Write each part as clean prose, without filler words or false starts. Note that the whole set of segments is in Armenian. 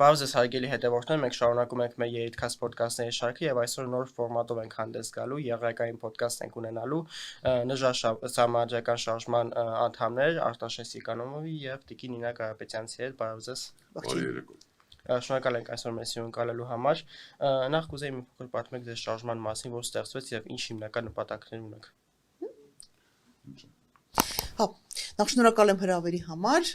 Պարզես հարգելի հետևորդներ, մենք շարունակում ենք մեր երիտքաստ ոդկասթների շարքը եւ այսօր նոր ֆորմատով ենք հանդես գալու, եղանակային ոդկասթ ենք ունենալու նժար համաճարակական շարժման անդամներ Արտաշես Սիկանովի եւ Տիկին Նինա Կարապետյանցի հետ։ Պարզես շնորհակալ ենք այսօր մեզ հյուրընկալելու համար։ Նախ կուզեի մի փոքր պատմեք ձեր շարժման մասին, որ ստեղծվեց եւ ինչ հիմնական նպատակներ ունեք։ Հա, նախ շնորհակալ եմ հրավերի համար։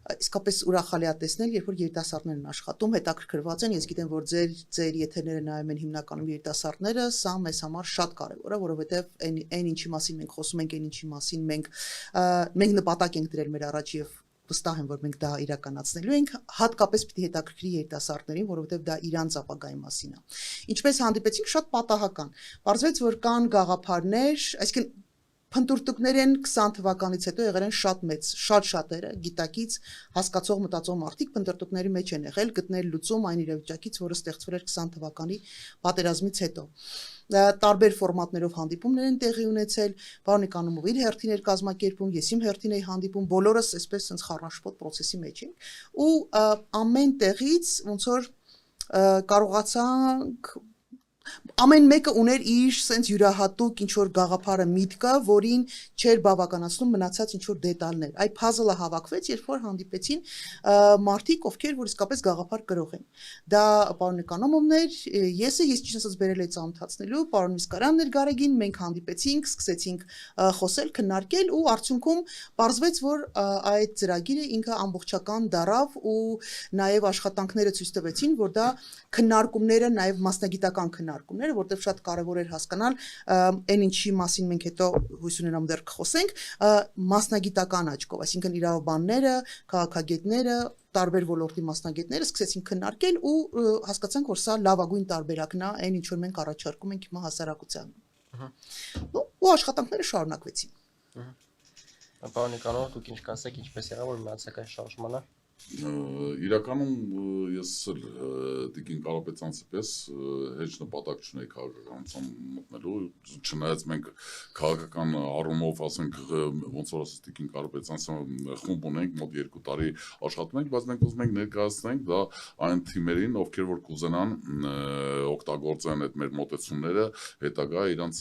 Իսկապես ուրախալի է տեսնել, երբ որ երիտասարդներն են աշխատում, հետաքրքրված են, ես գիտեմ, որ ձեր եթերները նայում են հիմնականում երիտասարդները, սա մեզ համար շատ կարևոր է, որովհետև այն ինչի մասին մենք խոսում ենք, այն ինչի մասին մենք նպատակ ենք դրել մեր առաջ եւ վստահ եմ, որ մենք դա իրականացնելու ենք, հատկապես պիտի հետաքրքրի երիտասարդներին, որովհետև դա իրանց ապագայի մասին է։ Ինչպես հանդիպեցինք, շատ պատահական։ Պարզվեց, որ կան գաղափարներ, այսինքն փնտրտուքներ են 20 թվականից հետո եղել են շատ մեծ, շատերը գիտակից հասկացող մտածող մարդիկ փնտրտուքների մեջ են եղել գտնել լուծում այն իրավիճակից, որը ստեղծվել էր 20 թվականի պատերազմից հետո։ Տարբեր ֆորմատներով հանդիպումներ են տեղի ունեցել, պարոն Նիկանումով իր հերթին էր կազմակերպում, ես իմ հերթին էի հանդիպում, բոլորս այսպես sense խառնաշփոթ process-ի մեջ ենք, ու ամեն տեղից ոնց որ կարողացանք ամեն մեկը ուներ իր sense յուրահատուկ ինչ որ գաղափարը միտքը, որին չէր բավականացնում մնացած ինչ որ դետալներ։ Այ puzzle-ը հավաքվեց, երբ որ հանդիպեցին մարդիկ, ովքեր որ իսկապես գաղափար կրող են։ Դա պարոն Նիկանոմովն էր, ես ճիշտ ասած բերել էի ծանոթացնելու, պարոն Միսկարանն էր Գարեգին, մենք հանդիպեցինք, սկսեցինք խոսել, քննարկել ու արդյունքում պարզվեց, որ այդ ծրագիրը ինքը ամբողջական դարավ ու նաև աշխատանքները ցույց տվեցին, որ դա քննարկումները, նաև մասնագիտական քննարկումները, որտեղ շատ կարևոր էր հասկանալ այն ինչի մասին մենք հետո հույս ունենամ դեռ կխոսենք, մասնագիտական աչքով, այսինքն իրավաբանները, քաղաքագետները, տարբեր ոլորտի մասնագետները սկսեցին քննարկել ու հասկացանք, որ սա լավագույն տարբերակն է այն ինչ որ մենք առաջարկում ենք հիմա հասարակությանը։ Ու աշխատանքները շարունակվեցին։ Պարոն Նիկանով, դուք ինչ կասեք, ինչպես եղավ որ մնացեք այս շարժմանը։ Իրականում ես Տիկին Կարապետյանցի պես հեչ նպատակ չունեի քաղաքականության մտնելու, չնայած մենք քաղաքական առումով, ասենք, ոնց որ ասես Տիկին Կարապետյանցը խումբ ունենք, մոտ 2 տարի աշխատում ենք, բայց մենք ուզում ենք ներկայացնենք դա այն թիմերին, ովքեր որ կուզենան օգտագործեն այդ մեր մոտեցումները հետագա իրանց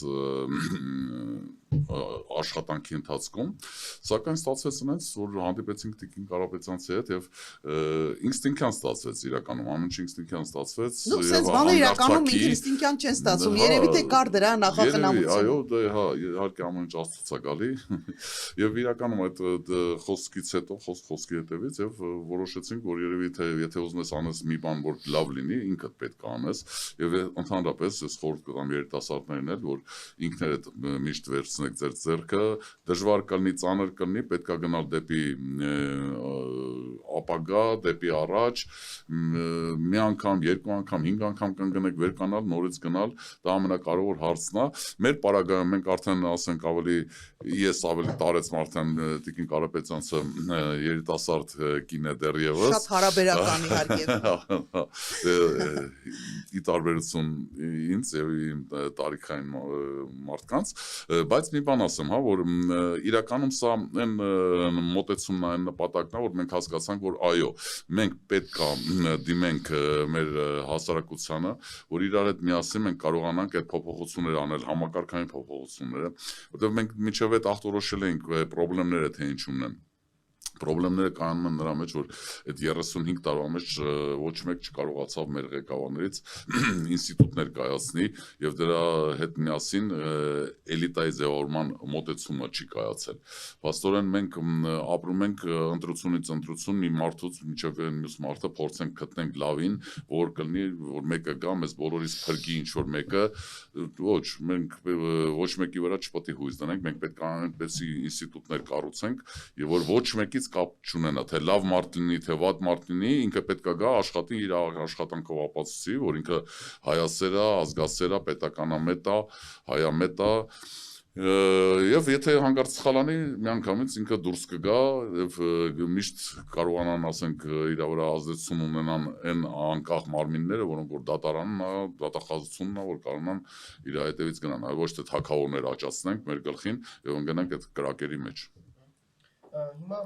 աշխատանքի ընթացքում, սակայն ստացվեց այնպես, որ հանդիպեցինք Տիկին Կարապետյանցի հետ եւ ինստինկտիվ ստացվեց իրականում, ամեն ինչ ինստինկտիվ ստացվեց եւ բանը իրականում ինստինկտիվ չեն ստացում, երևի թե կար դրա նախախնամություն։ Այո, դա հա, իհարկե ամեն ինչ աստծուց է գալի եւ իրականում այդ խոսքից հետո, խոսքի հետեւից եւ որոշեցինք, որ երևի թե եթե ուզում ես անես մի բան, որ լավ լինի, ինքդ պետք է անես եւ ընդհանրապես ես խորհուրդ կտամ երիտասարդներին էլ, որ ինքներդ միշտ վերցնեք ձեր ձեռքը, դժվար կլինի, ծանր կլինի, պետք է գնալ դեպի ապագա, դեպի առաջ, մի անգամ, 2 անգամ, 5 անգամ կընկնեք վերկանալ, նորից գնալ, դա ամենակարևոր հարցն է։ Մեր պարագայում մենք արդեն ասենք ես ավելի տարեցմ արդեն Տիկին Կարապետյանցը երիտասարդ կին է դեռևս։ Շատ հարաբերական իհարկե։ Ի տարբերություն ինձ եւ իմ տարիքային մարդկանց, բայց մի բան ասեմ, հա, որ իրականում սա այն մոտեցումն է, այն նպատակն է, որ մենք հասկացանք, որ այո, մենք պետք է դիմենք մեր հասարակությանը, որ իրար հետ միասին մենք կարողանանք այդ փոփոխությունները անել, համակարգային փոփոխությունները, որտեղ մենք մինչև այդ ախտորոշել ենք խնդիրները թե ինչումն են։ Պրոբլեմները կայանում են նրա մեջ, որ այդ 35 տարվա մեջ ոչ մեկ չկարողացավ մեր ղեկավարներից ինստիտուտներ կայացնի եւ դրա հետ միասին էլիտայի ձևավորման մոտեցումը չի կայացել։ Փաստորեն մենք ապրում ենք ընտրությունից ընտրություն, մի մարդուց մինչև մյուս մարդը փորձենք գտնենք լավին, որ կլինի, որ մեկը գա, մեզ բոլորից փրկի ինչ որ մեկը, ոչ, մենք ոչ մեկի վրա չպետք է հույս դնենք, մենք պետք է այնպեսի ինստիտուտներ կառուցենք, եւ որ ոչ մեկից կապ չունենա, թե լավ մարդ լինի, թե վատ մարդ լինի, ինքը պետք է գա աշխատի իր աշխատանքով ապացուցի, որ ինքը հայասեր է, ազգասեր է, պետականամետ է, հայամետ է, եւ եթե հանկարծ սխալանի, միանգամից ինքը դուրս կգա եւ միշտ կարողանան, ասենք, իր վրա ազդեցություն ունենան այն անկախ մարմինները, որոնք որ դատախազությունն է, որ կարողանան իր հետևից գնան, այլ ոչ թե թագավորներ աճացնենք մեր գլխին եւ ընկնենք այդ կրակերի մեջ։ Հիմա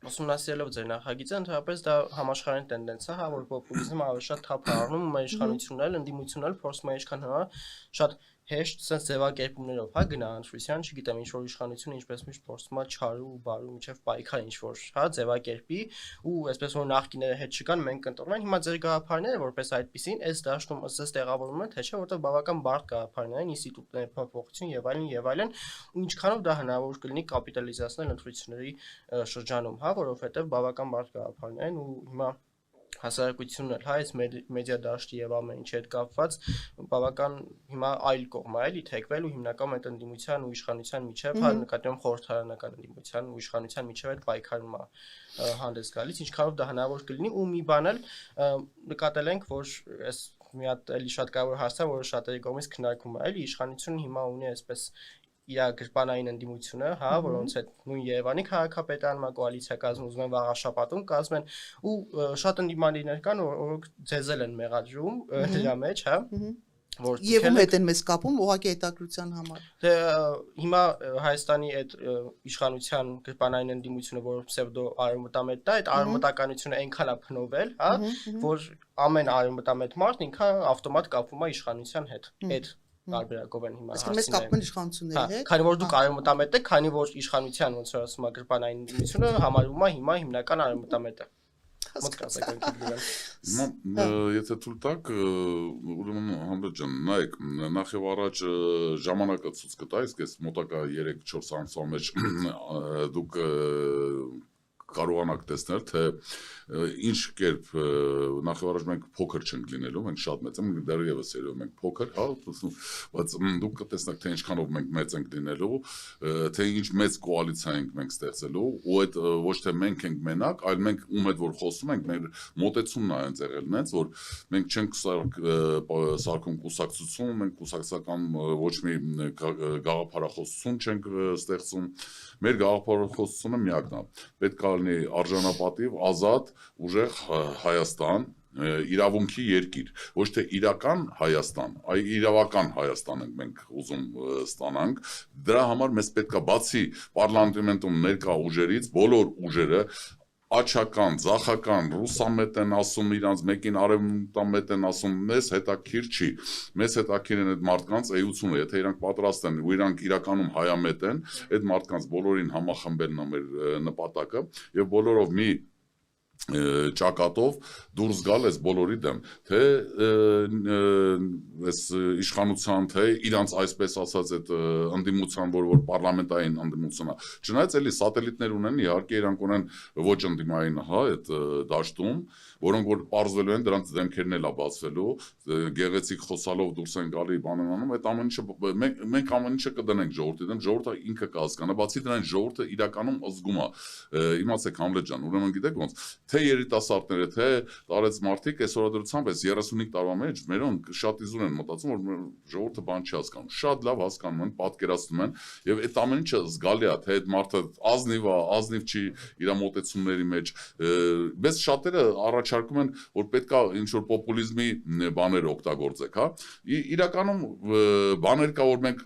ուսումնասիրելով ձեր նախագիծը, ընդհանրապես դա համաշխարհային տենդենս է, հա, որ պոպուլիզմը ավելի շատ թափ է առնում, մեր իշխանությունն ընդդիմությունն փորձում է ինչքան հնար շատ հեշտ sense ձևակերպումներով, հա, գնա ընտրության, չգիտեմ, ինչ որ իշխանությունը ինչպես միշտ փորձում է չարու ու բարու միջև պայքար ինչ որ, հա, ձևակերպի ու այսպես որ նախկիները հետ չկան, մենք կընտրվենք, հիմա ձեր գաղափարները որպես այդպեսին, այս դաշտում ըստ տեղավորվում են, թե չէ, որտեղ բավական բարդ գաղափարներ են, ինստիտուտների փոփոխություն եւ այլն, ու ինչքանով դա հնարավոր կլինի կապիտալիզացնել ընտրությունների շրջանում, հա, որովհետեւ բավական բարդ գաղափարներ են ու հիմա հասարակությունն էլ, հա, այս մեդիա դաշտի եւ ամեն ինչի հետ կապված բավական հիմա այլ կողմ է էլի թեքվել ու հիմնական այդ ընդդիմության ու իշխանության միջև, հա, նկատի ունեմ խորհրդարանական ընդդիմության ու իշխանության միջև այդ պայքարում է հանդես գալիս, ինչքանով դա հնարավոր կլինի ու մի բան էլ նկատել ենք, որ այս մի հատ էլի շատ կարևոր հարց է, որը շատերի կողմից քննարկվում է, էլի իշխանությունը հիմա ունի այսպես իր գրպանային ընդդիմությունը, հա, որոնց հետ նույն Երևանի քաղաքապետարանը կոալիցիա կազմում, ուզում են վաղաշաբաթում կազմեն ու շատ ընդդիմանիներ կան, որ ձեզել են մեղադրում դրա մեջ, հա, որ եւ ում հետ են մեզ կապում ուղղակի հետաքրության համար։ Դե հիմա Հայաստանի այդ իշխանության գրպանային ընդդիմությունը, որ պսևդո արևմտամետն է, այդ արևմտականությունը այնքան է փնովել, հա, որ ամեն արևմտամետ մարդ ինքն ավտոմատ կապվում է իշխանության հետ։ Այդ տարբերակով են հիմա հասցնում։ Մեզ կապում են իշխանությունների հետ։ Քանի որ դուք արևմտամետ եք, քանի որ իշխանության ոնց որ ասում է գրպանային ընդդիմությունը համարվում է հիմա հիմնական արևմտամետը։ Եթե թույլ տաք, ուրեմն Համբերտ ջան, նայեք, նախ եւ առաջ ժամանակը ցույց կտա, իսկ այս մոտակա 3-4 ամսվա մեջ դուք կարողանաք տեսնել, թե ինչ կերպ նախ եւ առաջ մենք փոքր չենք լինելու, մենք շատ մեծ ենք, դեռևս երևում ենք փոքր, հա, բայց դուք կտեսնեք, թե ինչքանով մենք մեծ ենք լինելու, թե ինչ մեծ կոալիցիա ենք մենք ստեղծելու, ու այդ ոչ թե մենք ենք մենակ, այլ մենք ում հետ որ խոսում ենք, մեր մոտեցումն է այնց եղել նենց, որ մենք չենք սարքում կուսակցություն, մենք կուսակցական ոչ մի գաղափարախոսություն չենք ստեղծում, մեր գաղափարախոսությունը միակն է, պետք է լինի արժանապատիվ, ազատ, ուժեղ Հայաստան, իրավունքի երկիր, ոչ թե իրական Հայաստան, այլ իրավական Հայաստան ենք մենք ուզում ստանանք, դրա համար մեզ պետք է բացի պարլամենտում ներկա ուժերից, բոլոր ուժերը աչական, ձախական, ռուսամետ են ասում իրանց, մեկին արևմտամետ են ասում, մեզ հետաքրքիր չի, մեզ հետաքրքիր են այդ մարդկանց էությունը, եթե իրանք պատրաստ են ու իրանք իրականում հայամետ են, այդ մարդկանց բոլորին համախմբելն է մեր նպատակը եւ բոլորով մի ճակատով դուրս գալ այս բոլորի դեմ, թե այս իշխանության, թե իրանց այսպես ասած այդ ընդդիմության, որ պարլամենտային ընդդիմություն է, չնայած էլի սատելիտներ ունեն, իհարկե իրանք ունեն ոչ ընդդիմային, հա, այդ դաշտում, որոնք որ պարզվելու են, դրանց դեմքերն էլ է բացվելու, գեղեցիկ խոսալով դուրս են գալի բան են անում, այդ ամեն ինչը մենք ամեն ինչը կդնենք ժողովրդի դեմ, ժողովուրդը ինքը կհասկանա, բացի դրանից ժողովուրդը իրականում զգում է, իմացեք Համլետ ջան, ուրեմն գիտեք ոնց, թե երիտասարդները, թե տարեց մարդիկ այս օրադրությամբ այս 35 տարվա մեջ մերոնք շատ իզուր են մտածում, որ ժողովուրդը բան չի հասկանում, շատ լավ հասկանում են, պատկերացնում են եւ այդ ամեն ինչը զգալի է, թե այդ մարդը ազնիվ է, ազնիվ չի իր մոտեցումների մեջ, բայց շատերը առաջարկում են, որ պետքա ինչ որ պոպուլիզմի բաներ օգտագործեք, հա, իրականում բաներ կա, որ մենք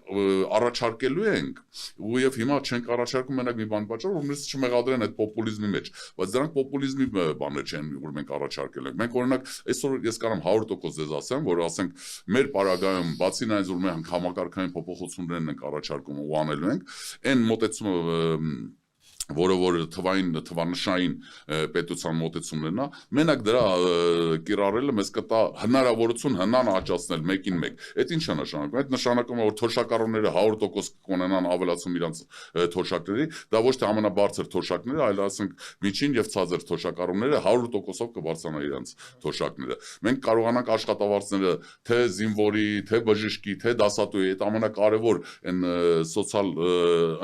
առաջարկելու ենք ու եւ հիմա չենք առաջարկում մենակ մի բան պատճառ, որ մեզ չմեղադրեն այդ պոպուլիզմի մեջ, բայց դրանք պոպուլիզմի բաներ չեն, որ մենք առաջարկել ենք։ Մենք օրինակ այսօր ես կարամ 100% ձեզ ասեմ, որ ասենք մեր պարագայում բացի նայած որ մենք համակարգային փոփոխություններն ենք առաջարկում ու անելու ենք, այն մոտեցումը որը թվանշային պետության մոտեցումներն է, մենակ դրա կիրառելը մեզ կտա հնարավորություն հնան աճացնել մեկին մեկ։ Այդ ինչ է նշանակում։ Այդ նշանակում է, որ թոշակառուները 100% կունենան ավելացում իրանց թոշակների, դա ոչ թե ամենաբարձր թոշակները, այլ ասենք միջին եւ ցածր թոշակառուները 100%-ով կբարձրանա իրանց թոշակները։ Մենք կարողանանք աշխատավարձները թե զինվորի, թե բժշկի, թե դասատուի, այդ ամենակարևոր այն սոցիալ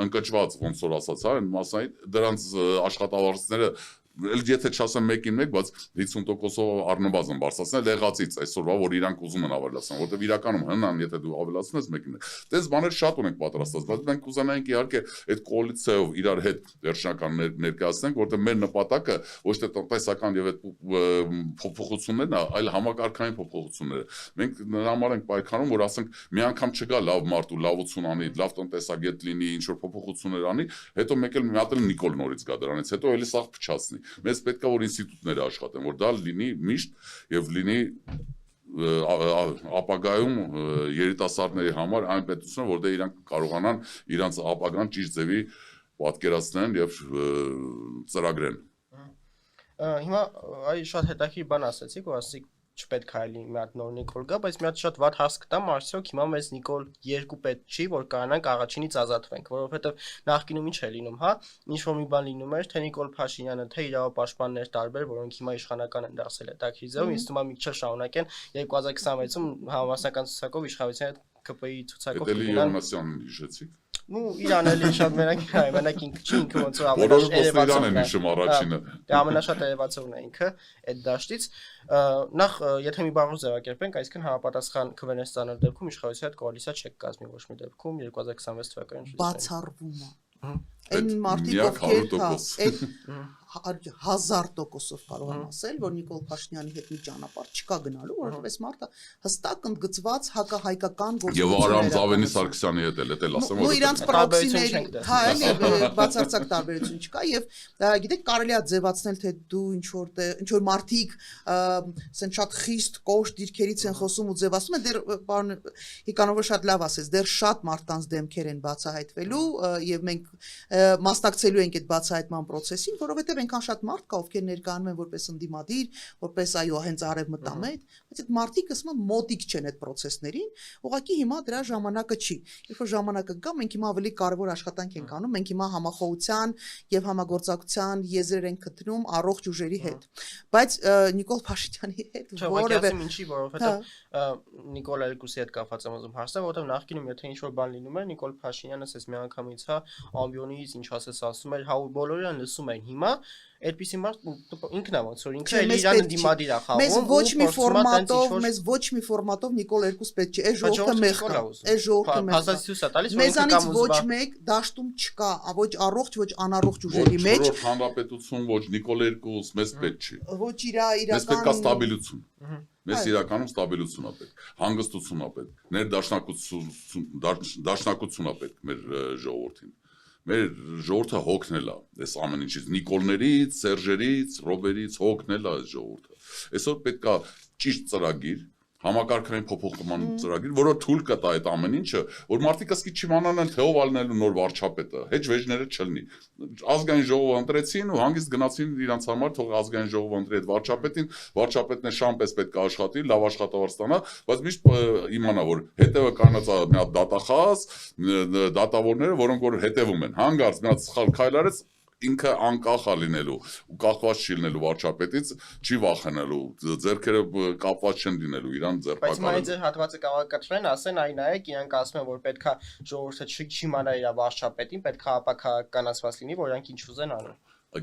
ընկճված ոնց որ ասած, հա, այն մասային դրանց աշխատավարձները եթե չասեմ 1-1, բայց 50%-ով առնվազն բարձրացնել եղածից այսօրվա, որ իրանք ուզում են ավելացնել, որտեղ իրականում հնան, եթե դու ավելացնես 1-1։ Դες բաներ շատ ունենք պատրաստած, բայց մենք կուզենայինք իհարկե այդ կոալիցիայով իրար հետ վերջնական ներկայացնենք, որտեղ մեր նպատակը ոչ թե տնտեսական եւ այդ փոփոխություններն, այլ համակարգային փոփոխությունները։ Մենք նրա համար ենք պայքարում, որ ասենք մի անգամ չգա լավ մարդ ու լավություն անի, լավ տնտեսագետ լինի, ինչ որ փոփոխություններ անի, հետո մեկ էլ մի հատ էլ Նիկոլ նորից գա դրանից, հետո էլի սաղ փչացնի։ Մեզ պետք է որ ինստիտուտները աշխատեն, որ դա լինի միշտ եւ լինի ապագայում երիտասարդների համար այն պետությունը, որտեղ իրանք կարողանան իրանց ապագան ճիշտ ձևի պատկերացնեն եւ ծրագրեն։ Հիմա այ շատ հետաքրքիր բան ասացիք, որ ասիք չպետք է լինի մի հատ նոր Նիկոլ գա, բայց մի հատ շատ վատ հաս կտամ, արդյոք հիմա մեզ Նիկոլ 2 պետք չի, որ կարողանանք առաջինից ազատվենք, որովհետեւ նախկինում ինչ է լինում, հա, ինչ որ մի բան լինում էր, թե Նիկոլ Փաշինյանը, թե իրավապաշտպաններ տարբեր, որոնք հիմա իշխանական են դարձել հետաքրքիր ձևով, ինձ թվում է մի քիչ շարունակեն 2026-ում համասական ցուցակով իշխանության հետ ԿՊ-ի ցուցակով Էլի հիշեցիք։ Ну, Իրան էլի շատ մենակ ինքը ոնց որ ամենաշատ Իրան են հիշում առաջինը։ Դե ամենաշատ երևացողն է ինքը այդ դաշտից։ Նախ եթե մի բառով ձևակերպենք, այսինքն համապատասխան քվենես ցանել դեպքում իշխանության հետ կոալիցիա չեք կազմի ոչ մի դեպքում 2026 թվականին։ Բացառվում է։ Այն մարդիկ ովքեր այդ 1000%-ով կարող եմ ասել, որ Նիկոլ Փաշինյանի հետ մի ճանապարհ չկա գնալու, որովհետև այս մարդը հստակ ընդգծված հակահայկական գործողություններ եւ Արամ Զավենի Սարգսյանի հետ էլ ասեմ, որ իրանց պրոքսիների, հա, էլի բացարձակ տարբերություն չկա եւ գիտեք կարելի է ձևացնել թե դու ինչ որ մարդիկ ասեն շատ խիստ կոշտ դիրքերից են խոսում ու ձևացնում են, դեռ պարոն Հիկանովը շատ լավ ասեց, դեռ շատ մարդկանց դեմքեր են բացահայտվելու եւ մենք մասնակցելու ենք այդ բացահայտման process-ին, որովհետեւ այնքան շատ մարդ կա, ովքեր ներկայանում են որպես ընդդիմադիր, որպես այո, հենց արևմտամետ, բայց այդ մարդիկ ասում են մոտիկ չեն այդ process-ներին, ուղղակի հիմա դրա ժամանակը չի։ Երբ որ ժամանակը գա, մենք հիմա ավելի կարևոր աշխատանք ենք անում, մենք հիմա համախոհության եւ համագործակցության եզրեր ենք գտնում առողջ ուժերի հետ։ Բայց Նիկոլ Փաշինյանի հետ որևէ ինչի, որովհետեւ Նիկոլ Էրկուսի հետ կապված եմ ուզում հարցնել, որովհետեւ նախկինում եթե ինչ որ բան լինում էր, Նիկոլ Փաշինյանը ասես մի անգամից հա ամբիոնից ինչ ասես ասում էր, հա բոլորը լսում են հիմա այդպիսի մարդ ինքն է ոնց որ ինքը իրան դիմադիր է խաղում մեզ ոչ մի ֆորմատով Նիկոլ Էրկուս պետք չի այս ժողովուրդը մեղք է այս ժողովուրդը մեղք է մեզանից ոչ մեկ դաշտում չկա ոչ առողջ ոչ անառողջ ուժերի մեջ ոչ հանրապետություն ոչ Նիկոլ Էրկուս մեզ պետք չի ոչ իրական մեզ պետք է ստաբիլություն մեզ իրականում ստաբիլություն է պետք հանգստություն է պետք դաշնակցություն է պետք մեր ժողովրդին մեր ժողովուրդը հոգնել է այս ամեն ինչից Նիկոլներից, Սերժերից, Ռոբերից հոգնել է այս ժողովուրդը։ Այսօր պետք է ճիշտ ծրագիր, համակարգային փոփոխման ծրագիր, որը թույլ կտա այդ ամեն ինչը, որ մարդիկ ասկի չիմանան թե ով ալնելու նոր վարչապետը, հեչ վեճները չլինի։ Ազգային ժողովը ընտրեցին ու հանգիստ գնացին իրանց համար թող ազգային ժողովը ընտրի այդ վարչապետին, վարչապետն է շամպես պետք է աշխատի, լավ աշխատավար ստանա, բայց միշտ իմանա որ հետևը կանած մի հատ դատախազ, դատավորները, որոնք որ հետևում են, հանգարց մի հատ սխալ քայլ արեց ինքը անկախ է լինելու ու կախված չի լինելու վարչապետից, չի վախենալու, ձեռքերը կապված չեն լինելու իրան ձեռբակալելու։ Բայց մայր ձեր հատվածը կարող է կտրեն, ասեն այ նայեք, իրանք ասում են որ պետքա ժողովուրդը չիմանա իր վարչապետին, պետքա ապակականացված լինի, որ իրանք ինչ ուզեն անում։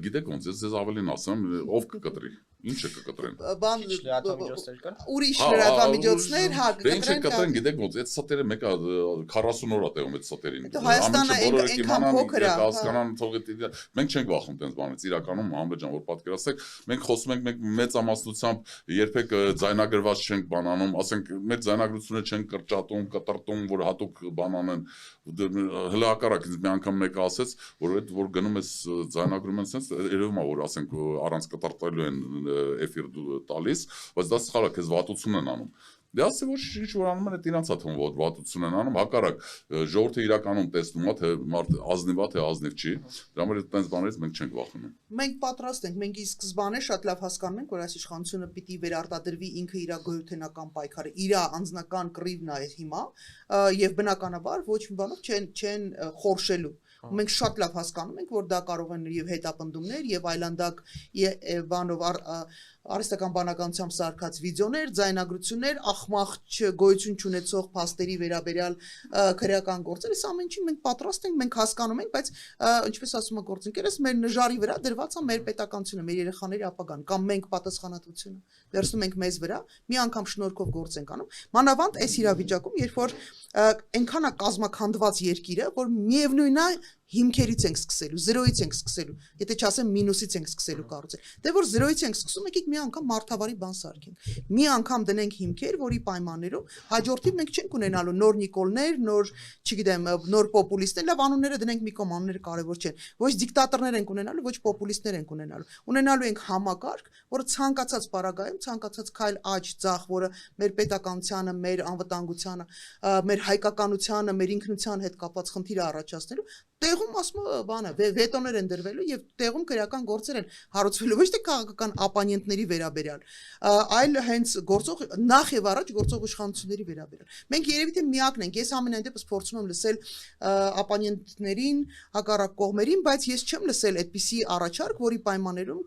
Գիտեք ոնց ես ավելին ասեմ, ով կկտրի, ինչը կկտրեն։ Բան լրատվամիջոցներ կան։ Ուրիշ լրատվամիջոցներ, հա, կկտրեն։ Ինչը կկտրեն, գիտեք ոնց, այդ սատերը մեկը 40 օր է տևում այդ սատերին։ Հայաստանը այնքան փոքր է, հասկանան թող մենք չենք վախում տենց բանից, իրականում Համբետ ջան, որ պատկերացեք, մենք խոսում ենք մենք մեծամասնությամբ երբեք ձայնագրված չենք բանանում, ասենք մեր ձայնագրությունը չեն կրճատում, կտրտում, որ հատուկ բան անեն հլակարակ ինձ մի անգամ մեկը ասեց, որ այդ որ գնում ես ձայնագրում են sense երևում է որ ասենք առանց կտրտելու են էֆիր տալիս, բայց դա սխալ է, քեզ վատություն են անում։ Դե ասի ոչ ինչ որ անում են, այդ իրանց է թվում որ վատություն են անում, հակառակ ժողովուրդը իրականում տեսնում է թե մարդ ազնիվ է թե ազնիվ չի, դրա համար այդպես բաներից մենք չենք վախենում։ Մենք պատրաստ ենք, մենք ի սկզբանե շատ լավ հասկանում ենք, որ այս իշխանությունը պիտի վերարտադրվի ինքը իր գոյութենական պայքարը, իր անձնական կռիվն է հիմա, եւ բնականաբար ոչ մի բանով չեն խորշելու։ Մենք շատ լավ հասկանում ենք, որ դա կարող են եւ հետապնդումներ եւ այլանդակ բանով արհեստական բանականությամբ սարքած վիդեոներ, ձայնագրություններ, ախմախ գոյություն չունեցող փաստերի վերաբերյալ քրեական գործեր, այս ամեն ինչին մենք պատրաստ ենք, մենք հասկանում ենք, բայց ինչպես ասում է գործընկերս, մեր նժարի վրա դրված է մեր պետականությունը, մեր երեխաների ապագան, կամ մենք պատասխանատվությունը վերցնում ենք մեզ վրա, մի անգամ շնորհքով գործ ենք անում։ Մանավանդ այս իրավիճակում, երբ որ այնքան է կազմաքանդված երկիրը, որ միևնույն է հիմքերից ենք սկսելու, զրոյից ենք սկսելու, եթե չասեմ մինուսից ենք սկսելու կառուցել։ Դե որ զրոյից ենք սկսում, եկեք մի անգամ մարդավարի բան սարքենք։ Մի անգամ դնենք հիմքեր, որի պայմաններում հաջորդիվ մենք չենք ունենալու նոր Նիկոլներ, նոր, չգիտեմ, նոր պոպուլիստներ, լավ անունները դնենք մի կողմ, անունները կարևոր չեն։ Ոչ դիկտատորներ ենք ունենալու, ոչ պոպուլիստներ ենք ունենալու։ Ունենալու ենք համակարգ, որը ցանկացած պարագայում, ցանկացած քայլ աճ, ձախ, որը մեր պետականությանը, մեր անվտանգությանը, մեր հայկականությանը, մեր ինքնության հետ կապված խնդիրը առաջացնելու տեղում ասում բանը վետոներ են դրվելու եւ տեղում քրեական գործեր են հարուցվելու ոչ թե քաղաքական ապանյենտների վերաբերյալ, այլ հենց գործող նախ եւ առաջ գործող իշխանությունների վերաբերյալ։ Մենք երևի թե միակն ենք, ես ամենայն դեպս փորձում եմ լսել ապանյենտներին, հակառակ կողմերին, բայց ես չեմ լսել այդպիսի առաջարկ, որի պայմաններում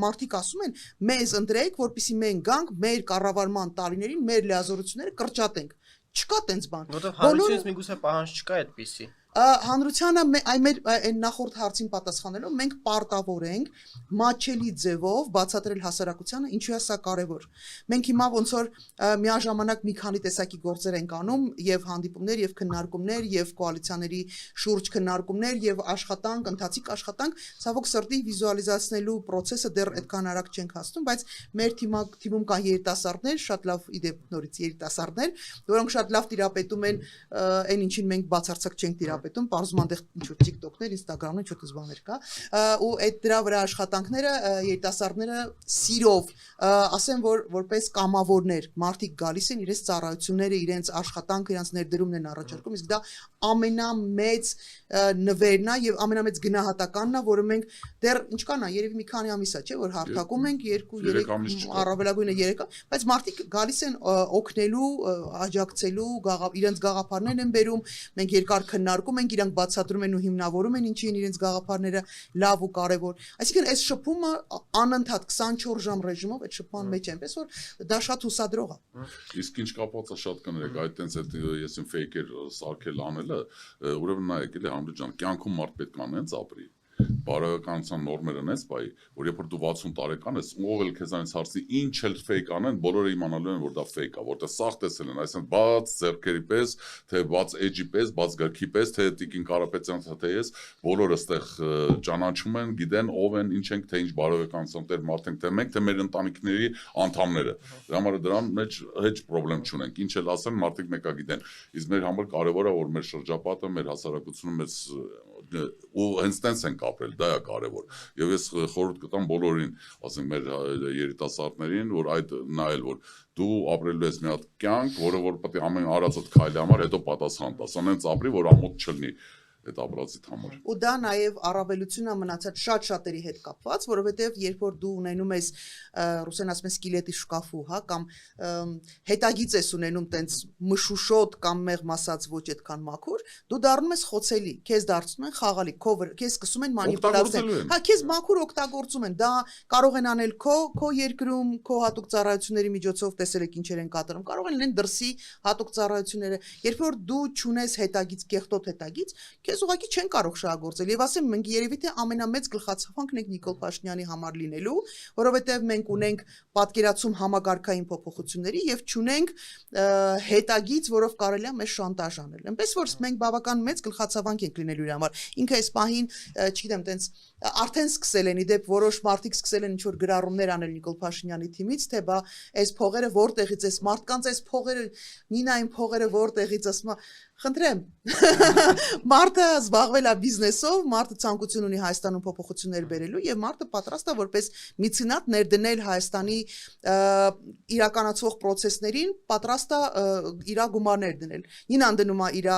մարդիկ ասում են մեզ ընտրեք, որպեսզի մենք գանք մեր կառավարման տարիներին մեր լիազորությունները կրճատենք։ Չկա տենց բան։ Որտեղ հանրությունից միգուցե պահանջ չկա այդպիսի։ Հանրությանը մեր այն նախորդ հարցին պատասխանելով մենք պարտավոր ենք մատչելի ձևով բացատրել հասարակությանը ինչու է սա կարևոր։ Մենք հիմա ոնց որ միաժամանակ մի քանի տեսակի գործեր ենք անում եւ հանդիպումներ եւ քննարկումներ եւ կոալիցիաների շուրջ քննարկումներ եւ աշխատանք, ընթացիկ աշխատանք, ցավոք սրտի վիզուալիզացնելու process-ը դեռ այդքան արագ չենք հասնում, բայց մեր թիմում կան երիտասարդներ, շատ լավ իդեպ նորից երիտասարդներ, որոնք շատ լավ տիրապետում են այն ինչին մենք բացարձակ չենք տիրապետում, պարզում այնտեղ ինչ-որ TikTok-ներ, Instagram-ներ, ինչ-որ բաներ կա, ու այդ դրա վրա աշխատանքները երիտասարդները սիրով, ասեմ որ որպես կամավորներ, մարդիկ գալիս են իրենց ծառայությունները, իրենց աշխատանքը, իրենց ներդրումն են առաջարկում, իսկ դա ամենամեծ նվերն է եւ ամենամեծ գնահատականն է, որը մենք դեռ ինչ կանա, երևի մի քանի ամիս է, չէ, որ հարթակում ենք 2-3 առավելագույնը 3, բայց մարդիկ գալիս են օգնելու, աջակցելու, իրենց գաղափարներն են բերում, մենք երկար քննարկում ենք, իրանք բացատրում են ու հիմնավորում են ինչի են իրենց գաղափարները լավ ու կարևոր։ Այսինքն այս շփումը անընդհատ 24 ժամ ռեժիմով այդ շփման մեջ այնպես որ դա շատ հուսադրող է։ Իսկ ինչ կապված է շատ կներեք, այդ տենց այդ ես իմ ֆեյքեր սարքել անելը, ուրեմն նայեք, էլի Համլետ ջան, կյանքում մարդ պետք է անենց ապրի։ Բարոյականության նորմերը նես բայ, որ երբ որ դու 60 տարեկան ես, ով էլ քեզանից հարցնի ինչ էլ ֆեյք անեն, բոլորը իմանալու են, որ դա ֆեյք է, որտեղ սաղ տեսել են, այսինքն բաց ձեռքերի պես, թե բաց էջի պես, բաց գրքի պես, թե Տիկին Կարապետյան թե ես, բոլորը ստեղ ճանաչում են, գիտեն ով են, ինչ ենք, թե ինչ բարոյականության տեր մարդ ենք, թե մենք, թե մեր ընտանիքների անդամները։ Դրա համար դրան մեջ հեչ խնդրեմ չունենք, ինչ էլ ասեն, մարդիկ մեկա գիտեն։ Իսկ մեր համար կարևոր է, որ մեր շրջապատը, մեր հասարակությունը մեզ ու հենց տենց ենք ապրել, դա է կարևոր։ Եվ ես խորհուրդ կտամ բոլորին, ասենք մեր երիտասարդներին, որ այդ նայել, որ դու ապրելու ես մի հատ կյանք, որը որ պետք է ամեն արածդ քայլի համար հետո պատասխան տաս, անենց ապրի, որ ամոթ չլինի այդ ապրածիդ համար։ Ու դա նաև առավելությունը մնացած շատ շատերի հետ կապված, որովհետև երբ որ դու ունենում ես ռուսեն ասում են սկիլետի շկաֆու, հա, կամ հետագից ես ունենում տենց մշուշոտ կամ մեղմ ասած ոչ այդքան մաքուր, դու դառնում ես խոցելի, քեզ դարձնում են խաղալի, քեզ սկսում են մանիպուլացնել։ Հա, քեզ մաքուր օգտագործում են, դա կարող են անել քո երկրում, քո հատուկ ծառայությունների միջոցով տեսել եք ինչեր են կատարում, կարող են լինել դրսի հատուկ ծառայությունները, երբ որ դու չունես հետագից, կեղտոտ հետագից, քեզ ուղղակի չեն կարող շահագործել եւ ասեմ մենք երևի թե ամենամեծ գլխացավանքն ենք Նիկոլ Փաշինյանի համար լինելու, որովհետեւ մենք ունենք պատկերացում համագարկային փոփոխությունների եւ չունենք հետագից, որով կարելի է մեզ շանտաժ անել։ Այնպես որ մենք բավական մեծ գլխացավանք ենք լինելու իր համար։ Ինքը այս պահին, չգիտեմ, տենց արդեն սկսել են իդեպ որոշ մարդիկ սկսել են ինչ-որ գրառումներ անել Նիկոլ Փաշինյանի թիմից, թե բա այս փողերը որտեղից էս մարդկանց այս փողերը Նինային փողերը որտեղից ասում է խնդրեմ մարդը զբաղվել է բիզնեսով, մարդը ցանկություն ունի Հայաստանում փոփոխություններ բերելու եւ մարդը պատրաստ է որպես միցենատ ներդնել Հայաստանի իրականացվող process-ներին, պատրաստ է իր գումարներ դնել։ Նինան դնում է իր,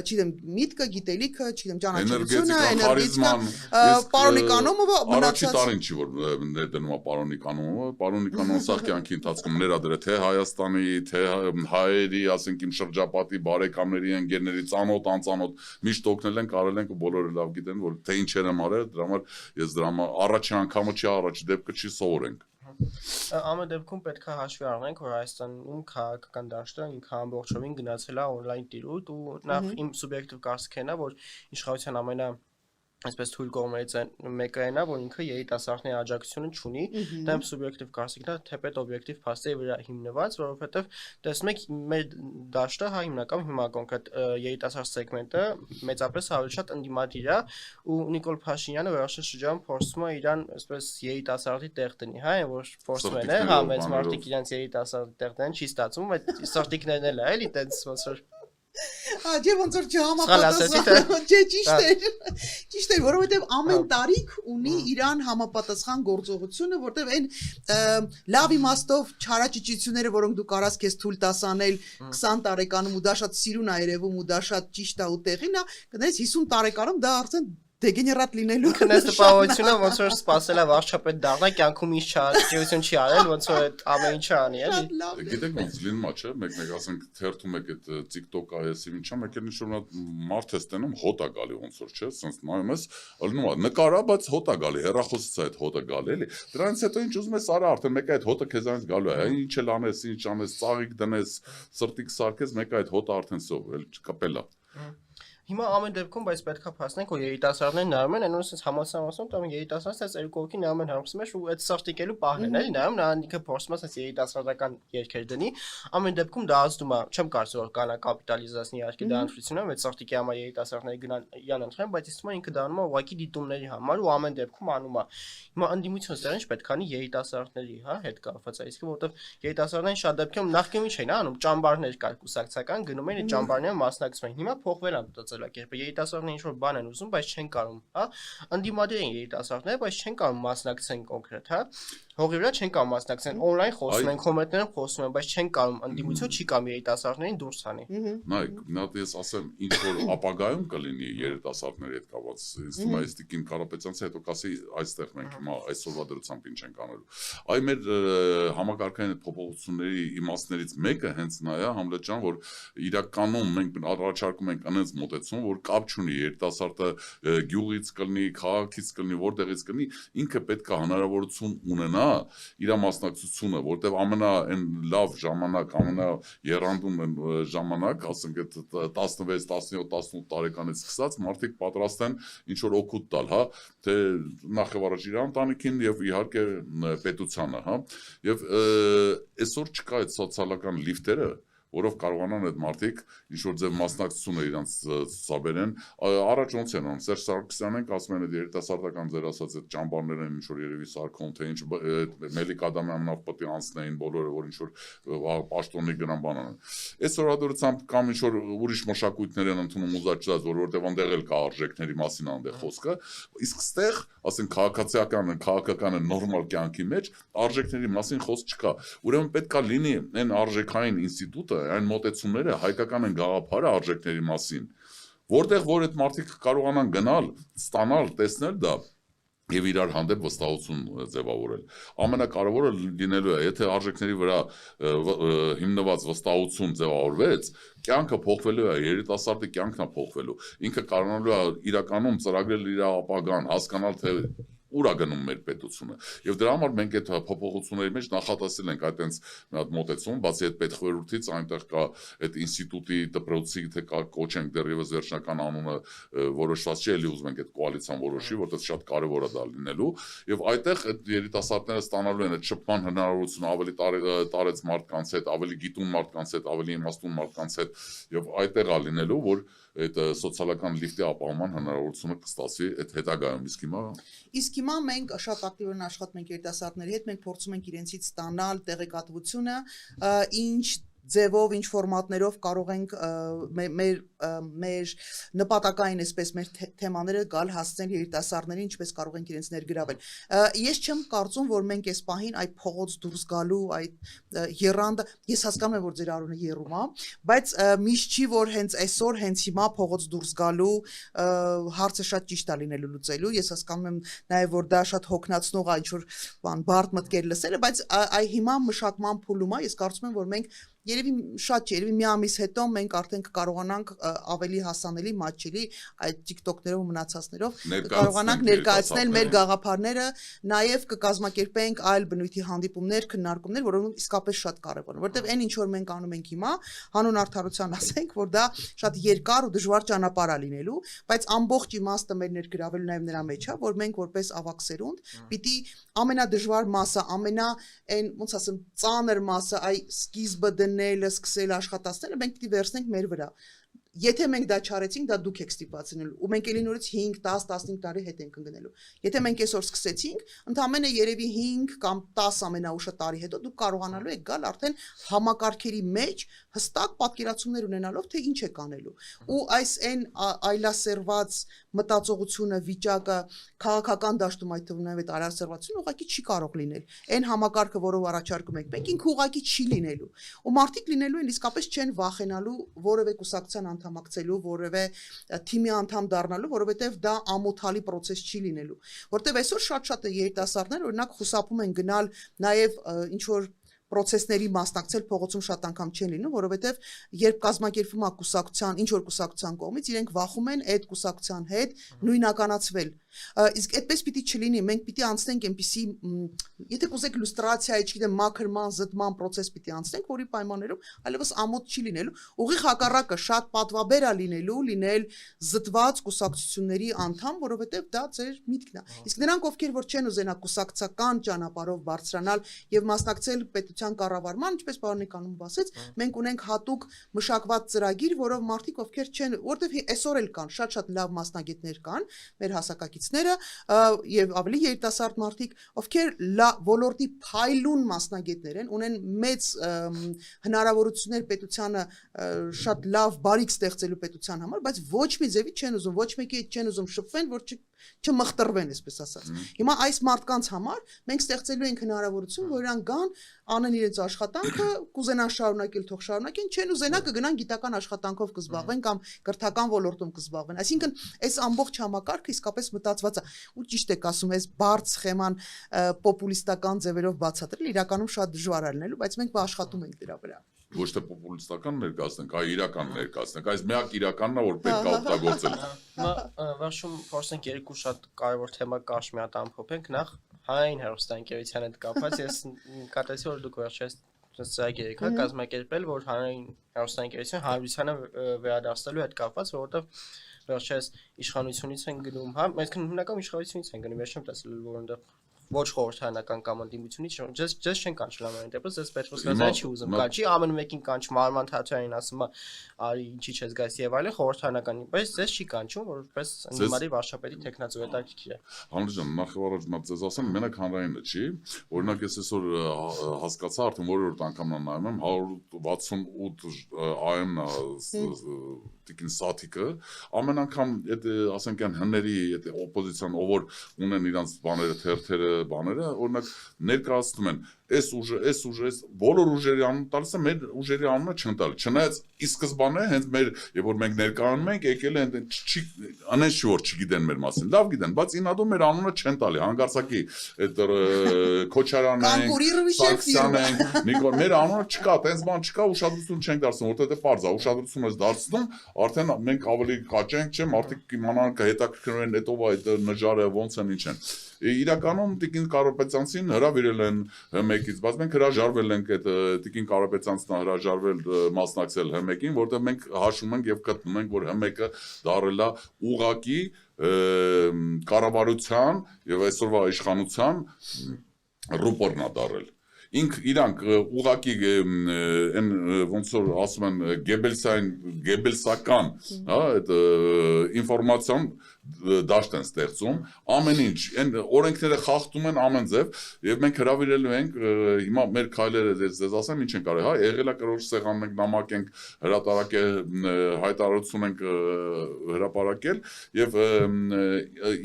չգիտեմ, միտքը, գիտելիքը, չգիտեմ, ճանաչությունը, էներգետիկան, պարոն Իկանոմովը առաջի տարին չի որ ներդնում է պարոն Իկանոմովը, պարոն Իկանոմովը սա կյանքի ընթացքում ներադրել թե Հայաստանի, թե հայերի, ասենք իմ շրջապատի բարեկամների, ընկերների, ծանոթ, անծանոթ միշտ օգնել են, կարել են ու բոլորը լավ գիտեն, որ թե ինչեր եմ արել, դրա համար ես դրա համար առաջի անգամը չի, առաջի դեպքը չի սովորենք։ Ամեն դեպքում պետք է հաշվի առնենք, որ Հայաստանում քաղաքական դաշտը ինքը ամբողջովին գնացել է on-line տիրույթ ու նախ իմ սուբյեկտիվ կարծիքն է, որ իշխանության այսպես թույլ կողմերից մեկը այն է, որ ինքը երիտասարդների աջակցությունը չունի, դա իմ սուբյեկտիվ կարծիքն է, թեպետ օբյեկտիվ փաստերի վրա հիմնված, որովհետև տեսնում եք մեր դաշտը հիմնական հիմա կոնկրետ երիտասարդ սեգմենտը մեծապես ավելի շատ ընդդիմադիր է ու Նիկոլ Փաշինյանը վերջին շրջանում փորձում է իրան այսպես երիտասարդի տեղ դնի, հա, որ փորձում են, հա, մեծ մարդիկ իրենց երիտասարդի տեղ դեն, չի ստացվում, այդ սրտիկներն էլ է, էլի, տենց ոնց որ Ջե ոնց որ չհամապատասխան, չէ, ճիշտ է, որովհետև ամեն տարիք ունի իրան համապատասխան գործողությունը, որտեղ այն լավ իմաստով չարաճճիությունները, որոնք դու կարաս քեզ թույլ տաս անել 20 տարեկանում ու դա շատ սիրուն է երևում ու դա շատ ճիշտ է ու տեղին է, կներես 50 տարեկանում դա արդեն դեգեներատ լինելու քնես տպավորությունը ոնց որ սпасել է վարչապետ դառնա կյանքում ինչ չարություն չի արել ոնց որ այդ ամեն ինչը անի էլի գիտեք ոնց լինում է չէ մեկ ասենք թերթում եք այդ TikTok-ը էսի ինչա մեկ էլ ինչ-որ մարդ է ստենում հոտ է գալի ոնց որ չէ սենց նայում ես ալնում է նկարա բայց հոտ է գալի հեռախոսից է այդ հոտը գալի էլի դրանից հետո ինչ ուզում ես արա արդեն մեկը այդ հոտը քեզանից գալու է ինչ էլ անես ինչ անես ծաղիկ դնես սրտիկ սարքես մեկը այդ հոտը արդեն սով էլ կապել է Հիմա ամեն դեպքում բայց պետքա փաստենք որ երիտասարդներն նայում են այնպես համացանցում տամ երիտասարդը այս երկու կողքի նայում են հարցում են ու այդ սրտիկելու պահն են էլի նայում նրանք ինքը փորձում է այս երիտասարդական երկեր դնի ամեն դեպքում դա ազդում է չեմ կարծում որ կանա կապիտալիզացնի իհարկե դա ընտրությունը մեծ սրտիկի համար երիտասարդները գնան իրան ընտրեն բայց իսկ ինքը դառնում է ուղղակի դիտումների համար ու ամեն դեպքում անում է հիմա ընդդիմությունը ստեղ ինչ պետք անի երիտասարդների հա հետ կապված է իսկ որովհետև երիտասարդներին շատ դեպքում նախկինում ինչ էին անում ճամբարներ կար կուսակցական գնում էին այդ ճամբարները մասնակցում էին հիմա փոխվել է կերպը երիտասարդները ինչ որ բան են ուզում, բայց չեն կարող, հա? Ընդդիմադիր են երիտասարդները, բայց չեն կարող մասնակցեն կոնկրետ, հա? Հողի վրա չեն կարող մասնակցեն, on-line խոսում են, կոմենտներում խոսում են, բայց չեն կարող ընդդիմություն չի կարող երիտասարդներին դուրս հանի։ Նայեք, նա ես ասեմ, ինչ որ ապագայում կլինի երիտասարդների հետ կապված, ստիմայստիկին Կարապետյանցի հետո կասի այստեղ մենք հիմա այսօրվա դրությամբ ինչ ենք անելու։ Այ մեր համակարգային փոփոխությունների իմաստներից մեկը հենց նա է, Համլետ ջան, որ իրականում մենք առաջարկում ենք անենց մոտեցում, որ կապ չունի երիտասարդը գյուղից կլինի, քաղաքից կլինի, որտեղից կլինի, ինքը պետք է հնարավորություն ունենա իր մասնակցությունը, որտեղ ամենա այն լավ ժամանակ, ամենա երանդում ժամանակ, ասենք այդ 16, 17, 18 տարեկանից սկսած մարդիկ պատրաստ են ինչ որ օգուտ տալ, հա, թե նախ եւ առաջ իր ընտանիքին եւ իհարկե պետությանը, հա, եւ այսօր չկա այդ սոցիալական լիֆտերը որով կարողանան այդ մարդիկ ինչ-որ ձև մասնակցությունը իրանց ցուցաբերեն առաջ ոնց են անում Սերժ Սարգսյանն ասում են այդ երիտասարդական ձեր ասած այդ ճամբարներ են ինչ-որ երևի սարքում թե ինչ Մելիք Ադամյանով պետք է անցնեին բոլորը որ ինչ-որ պաշտոնի գնան բան անեն այս օրադրությամբ կամ ինչ-որ ուրիշ մշակույթներ են ընդունում ուզաճած որովհետև այնտեղ էլ կա արժեքների մասին այնտեղ խոսքը իսկ ստեղ ասենք քաղաքականը նորմալ կյանքի մեջ արժեքների մասին խոսք չկա ուրեմն պետք է լինի այն արժեքային ինստիտուտը այն մոտեցումները հայկական են գաղափարը արժեքների մասին, որտեղ որ այդ մարդիկ կարողանան գնալ, ստանալ, տեսնել դա եւ իրար հանդեպ վստահություն ձևավորել։ Ամենակարևորը լինելու է, եթե արժեքների վրա հիմնված վստահություն ձևավորվեց, կյանքը փոխվելու է, երիտասարդի կյանքն է փոխվելու։ Ինքը կարողանալու է իրականում ծրագրել իր ապագան, հասկանալ թե ուր է գնում մեր պետությունը եւ դրա համար մենք այդ փոփոխությունների մեջ նախատեսել ենք այդտենց մի հատ մոտեցում բացի այդ պետխորհրդից այնտեղ կա այդ ինստիտուտի դպրոցի թե կա կոչենք դեռևս վերջնական անունը որոշված չի էլի ուզում ենք այդ կոալիցիան որոշի որտեղ շատ կարեւոր է դա լինելու եւ այդտեղ այդ երիտասարդները ստանալու են այդ շփման հնարավորությունը ավելի տարեց մարդկանց հետ ավելի գիտուն մարդկանց հետ ավելի իմաստուն մարդկանց հետ եւ այդտեղ է լինելու որ այդ սոցիալական լիֆտի ապահովման հնարավորությունը կստացվի այդ հետագայում իսկ հիմա մենք շատ ակտիվորեն աշխատում ենք երիտասարդների հետ մենք փորձում ենք իրենցից ստանալ տեղեկատվությունը ինչ ձևով ինչ ֆորմատներով կարող ենք մեր նպատակային այսպես մեր թեմաները գալ հասցնել երիտասարդներին ինչպես կարող ենք իրենց ներգրավել ես չեմ կարծում որ մենք այս պահին այդ փողոց դուրս գալու այդ երանդը ես հասկանում եմ որ ձեր արունը երում է բայց միշտ չի որ հենց այսօր հենց հիմա փողոց դուրս գալու հարցը շատ ճիշտ է լինելու լուծելու ես հասկանում եմ նաև որ դա շատ հոգնածնող է ինչ որ բան բարդ մտքեր լսելը բայց այ հիմա մշակման փուլում է ես կարծում եմ որ մենք երևի շատ չէ, երևի մի ամիս հետո մենք արդեն կկարողանանք ավելի հասանելի մատչելի այդ TikTok-ներով մնացածներով կարողանանք ներկայացնել մեր գաղափարները, նաև կկազմակերպենք այլ բնույթի հանդիպումներ, քննարկումներ, որոնք իսկապես շատ կարևոր են, որովհետև այն ինչ որ մենք անում ենք հիմա, հանուն արդարության ասենք, որ դա շատ երկար ու դժվար ճանապարհ է լինելու, բայց ամբողջ իմաստը մեր ներգրավելու նաև նրա մեջ է, որ մենք որպես ավակ սերունդ պիտի ամենադժվար մասը, այն ոնց ասեմ, ծանր մասը, այ սկիզբը դնելը, սկսել աշխատացնելը մենք պիտի վերցնենք մեր վրա։ Եթե մենք դա չարեցինք, դա դուք եք ստիպացնելու, ու մենք էլի նորից 5, 10, 15 տարի հետ ենք ընկնելու։ Եթե մենք այսօր սկսեցինք, ընդամենը երևի 5 կամ 10 ամենաուշը տարի հետո դուք կարողանալու եք գալ արդեն համակարգերի մեջ հստակ պատկերացումներ ունենալով, թե ինչ եք անելու։ Ու այս այն այլասերված մտածողությունը, վիճակը, քաղաքական դաշտում այդ թվում նաև այդ այլասերվածությունը ուղղակի չի կարող լինել։ Այն համակարգը, որով առաջարկում ենք, մենք ինքը ուղղակի չի լինելու։ Ու մարդիկ լինելու են իսկապես չեն վախենալու որևէ կուսակցության անդամակցելու, որևէ թիմի անդամ դառնալու, որովհետև դա ամոթալի process չի լինելու։ Որտեվ այսօր շատ երիտասարդներ օրինակ խուսափում են գնալ նաև ինչ որ process-ների մասնակցել փողոցում շատ անգամ չեն լինում, որովհետև երբ կազմակերպվում է կուսակցության, ինչ որ կուսակցության կողմից, իրենք վախում են այդ կուսակցության հետ նույնականացվել։ Իսկ այդպես պիտի չլինի, մենք պիտի անցնենք այնպիսի, եթե կուզեք լյուստրացիայի, չգիտեմ, մաքրման, զտման process պիտի անցնենք, որի պայմաններում այլևս ամոթ չի լինելու, ուղիղ հակառակը շատ պատվաբեր է լինել զտված կուսակցությունների անդամ, որովհետև դա ձեր միտքն է։ Իսկ նրանք, ովքեր որ չեն ուզենա կուսակցական ճանապարհով բարձրանալ եւ մասնակցել պետության կառավարման, ինչպես պարոն Նիկանովը ասաց, մենք ունենք հատուկ մշակված ծրագիր, որով մարդիկ ովքեր չեն, որտեվ այսօր էլ կան շատ լավ մասնագետներ կան, մեր հասակակիցները եւ ավելի երիտասարդ մարդիկ, ովքեր ոլորտի փայլուն մասնագետներ են, ունեն մեծ հնարավորություններ պետությանը շատ լավ բարիք ստեղծելու պետության համար, բայց ոչ մի ձևի չեն ուզում, ոչ մեկի հետ չեն ուզում շփվեն, որ չմխտրվեն, այսպես ասած։ Հիմա այս մարդկանց համար մենք ստեղծելու ենք հնարավորություն, որ իրանք գան, անեն իրենց աշխատանքը, կուզենան շարունակել, թող շարունակեն, չեն ուզենա կգնան գիտական աշխատանքով կզբաղվեն կամ կրթական ոլորտում կզբաղվեն։ Այսինքն, այս ամբողջ համակարգը իսկապես մտածված է։ Ու ճիշտ եք ասում, այս բարձ սխեման պոպուլիստական ձևերով բացատրել իրականում շատ դժվար է լինելու, բայց մենք աշխատում ենք դրա վրա։ Ոչ թե պոպուլիստական ներկայացնենք, այլ իրական ներկայացնենք։ Այս միակ իրականն է, որ պետք է օգտագործել։ Վերջում փորձենք երկու շատ կարևոր թեմա կարճ մի հատ ամփոփենք։ Նախ հայն հերոստանգերության հետ կապված ես կատեցի որ դուք վերջերս ծրագիր եք կազմակերպել, որ հանրային հերոստանգերության հարյուրությանը վերադարձնելու հետ կապված, որովհետև վերջերս իշխանությունից են գնում, հա, մենք հիմնական իշխանությունից են գնում, ես չեմ տեսել որ այնտեղ ոչ խորհրդարանական կամ ընդդիմությունից ձեզ չեն կանչել ամեն դեպս ձեզ Պետրոսյանը չի ուզում կանչի ամեն մեկին կանչում Արման Թաթյանին ասում արի ինչի չես գայս եւ այլն խորհրդարանական բայց ձեզ չի կանչում որպես ընդդիմադիր վարչապետի տեխնացու հետաքրքիր է Հանրժան նախ եւ առաջ ձեզ ասեմ մենակ հանրայինը չի օրինակ ես այսօր հասկացա արդեն որորդ անգամ նայում եմ 168 AM տիկին սաթիկը ամեն անգամ այդ ասենք այն հների այդ օպոզիցիան ով որ ունեն իրանց բաները թերթերը բաները օրինակ ներկայացնում են այս ուժը բոլոր ուժերի անունը տալիս է մեր ուժերի անունը չեն տալի չնայած ի սկզբանե հենց մեր եւ որ մենք ներկայանում ենք եկել են անեն շուր չգիտեն մեր մասին լավ գիտեն բայց ինադու մեր անունը չեն տալի հանգարցակի այդ Քոչարյանն Սարգսյանն Նիկոլ մեր անունը չկա տենց բան չկա ուշադրություն չենք դարձնում որտեղ պարզ է ուշադրություն ես դարձնում արդեն մենք ավելի կաճենք չէ մարդիկ իմանան կհետաքրքրեն հետո այդ նժարը ոնց են ինչ են իրականում Տիկին Կարապետյանցին հրավիրել են մեկից, բայց մենք հրաժարվել ենք այդ Տիկին Կարապետյանցն հրաժարվել մասնակցել հմեկին, որտեղ մենք հաշվում ենք եւ գտնում ենք, որ հմեկը դարել է ուղակի կառավարության եւ այսօրվա իշխանության ռուպորն է դարել իրանք ուղակի այն ոնց որ ասում են գեբելսական հա այդ ինֆորմացիան դաշտ են ստեղծում ամեն ինչ այն օրենքները խախտում են ամեն ձև եւ մենք հրավիրելու ենք հիմա մեր քայլերը ձեզ ասեմ ինչ են կարել հա եղելա կրոջ սեղան մենք նամակ ենք հրատարակել հայտարարություն ենք հրապարակել եւ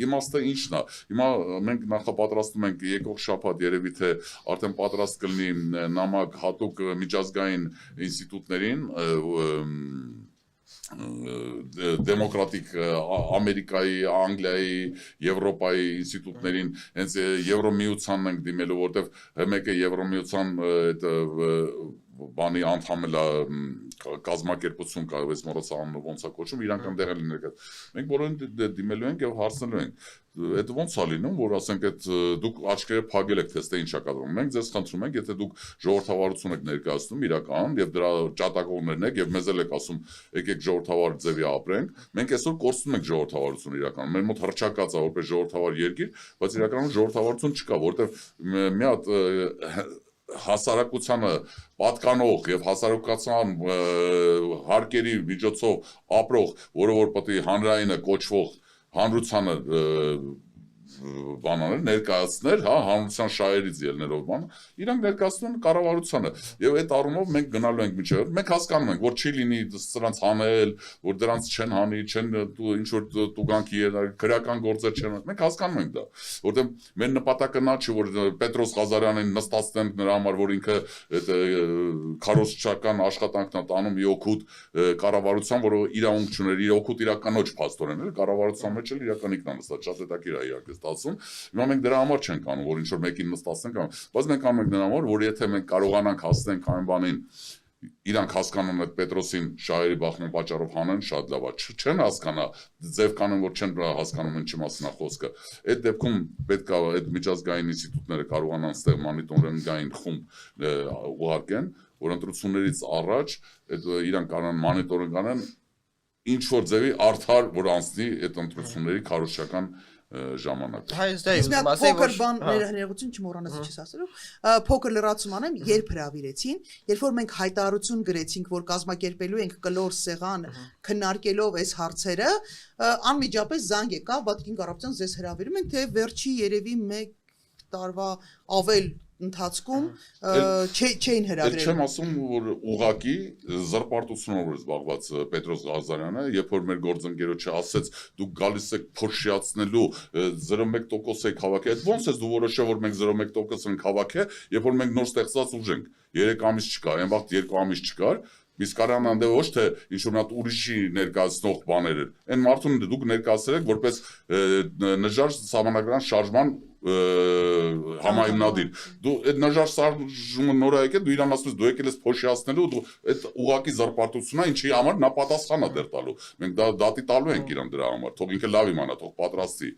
իմաստը ինչն է հիմա մենք նախապատրաստում ենք եկող շաբաթ երևի թե արդեն պատրաստ կլինի նամակ հատուկ միջազգային ինստիտուտներին դեմոկրատիկ Ամերիկայի, Անգլիայի, Եվրոպայի ինստիտուտներին, հենց Եվրոմիությանն ենք դիմելու, որտեղ մեկը Եվրոմիության այդ բանի անդամ էլ կազմակերպություն կա, ես մոռացա անունը ոնց է կոչվում, իրանք այնտեղ էլ ներկայ։ Մենք բոլորին դիմելու ենք եւ հարցնելու ենք։ Այդ ոնց է լինում, որ ասենք այդ դուք աչքերը փակել եք, թե ստե ինչ է կատարվում։ Մենք ձեզ խնդրում ենք, եթե դուք ժողովրդավարություն եք ներկայացնում իրական եւ դրա ջատագովներն եք եւ մեզ էլ եք ասում, եկեք ժողովրդավար ձևի ապրենք, մենք այսօր կորցնում ենք ժողովրդավարություն իրական։ Մեր մոտ հռչակած է որպես ժողովրդավար երկիր, բայց իրականում ժողովրդավարություն չկա, որովհետեւ մի հատ հասարակությանը պատկանող եւ հասարակության հարկերի միջոցով ապրող, որը որ պետք է հանրայինը կոչվող հանրությանը բանաներ ներկայացներ, հա, հանրության շահերից ելնելով բանը, իրանք ներկայացնում են կառավարությանը եւ այդ առումով մենք գնալու ենք միջև։ Մենք հասկանում ենք, որ չի լինի սրանց հանել, որ դրանց չեն հանի, չեն ինչ որ տուգանքի քրեական գործեր չեն։ Մենք հասկանում ենք դա, որտեղ մեր նպատակը նա չէ, որ Պետրոս Ղազարյանին նստացնենք նրա համար, որ ինքը այդ քարոզչական աշխատանքն է տանում իօքուտ կառավարության, որը իրավունք չուներ, իօքուտ իրականոջ փաստորեն էլ կառավարության մեջ էլ իրական ինքն է նստած, շատ հետաքրքիր է իհարկե ստացվում։ Հիմա մենք դրա համար չենք անում, որ ինչ որ մեկին նստացնենք, բայց մենք անում ենք դրա համար, որ եթե մենք կարողանանք հասնենք այն բանին, իրանք հասկանում այդ Պետրոսին շահերի բախման պատճառով հանեն, շատ լավ է, չեն հասկանա, ձև կանեն, որ չեն հասկանում ինչի մասին է խոսքը։ Այդ դեպքում պետք է այդ միջազգային ինստիտուտները կարողանան ստեղ մոնիտորինգային խումբ ուղարկեն, որ ընտրություններից առաջ այդ իրանք կարողանան մոնիտորինգ անեն ինչ որ ձևի արդար, որ անցնի այդ ընտրությունների քարոզչական ժամանակ։ Իսկ մի փոքր բան ներողություն չմոռանաս ինչի ասելու։ Փոքր լրացում անեմ, երբ հրավիրեցին, երբ որ մենք հայտարարություն գրեցինք, որ կազմակերպելու ենք կլոր սեղան քննարկելով այս հարցերը, անմիջապես զանգ եկավ, Բաթիկին կառավարության ձեզ հրավիրում ենք, թե վերջի երևի 1 տարվա ավել ընթացքում չէին հրավիրել։ Չեմ ասում, որ ուղակի զրպարտությունով էր զբաղված Պետրոս Ղազարյանը, երբ որ մեր գործընկերոջը ասեց, դուք գալիս եք փոշիացնելու 0.1% եք հավաքի, այդ ո՞նց է դու որոշել, որ մենք 0.1% ենք հավաքի, երբ որ մենք նոր ստեղծած ուժ ենք, 3 ամիս չկա, այն վաղ 2 ամիս չկար, Միսկարյանն անդե ոչ թե ինչ որ մատ ուրիշի ներկայացնող բաներ էր։ Այն մարդուն դուք ներկայացրել եք որպես նժար սահմանադրական շարժման համայնքնադիր։ Դու այդ նժար շարժումը նոր եկել, դու իրան ասում ես դու եկել ես փոշիացնելու, դու այդ ուղակի զրպարտությունն է, ինչի համար նա պատասխան է դեռ տալու։ Մենք դա դատի տալու ենք իրան դրա համար, թող ինքը լավ իմանա, թող պատրաստի։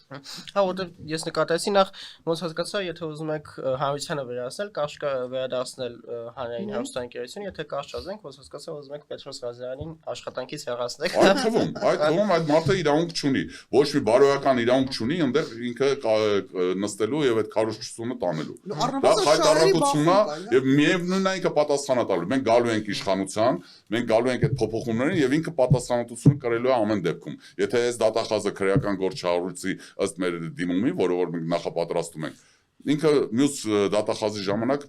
Հա, որտեղ ես նկատեցի նախ ոնց հասկացա, եթե ուզում եք հանրությանը վերահասնել, կարճ վերադարձնել հանրային հեռուստաընկերություն, եթե կարճ չասենք, ոնց հասկացա, ուզում եք Պետրոս Ղազարյանին աշխատանքից հեռացնեք։ Այդ թվում այդ մարդը իրավունք չունի, ոչ մի բարոյական իրավունք չունի, այնտեղ ինքը նստելու եւ այդ քարոզչությունը տանելու։ Դա հայտարարությունն է եւ միևնույնն է ինքը պատասխանա տալու։ Մենք գալու ենք իշխանության, մենք գալու ենք այդ փոփոխումներին եւ ինքը պատասխանատվություն կրելու է ամեն դեպքում։ Եթե այս դատախազը քրեական գործ չհարուցի ըստ մեր դիմումի, որը որ մենք նախապատրաստում ենք, ինքը մյուս դատախազի ժամանակ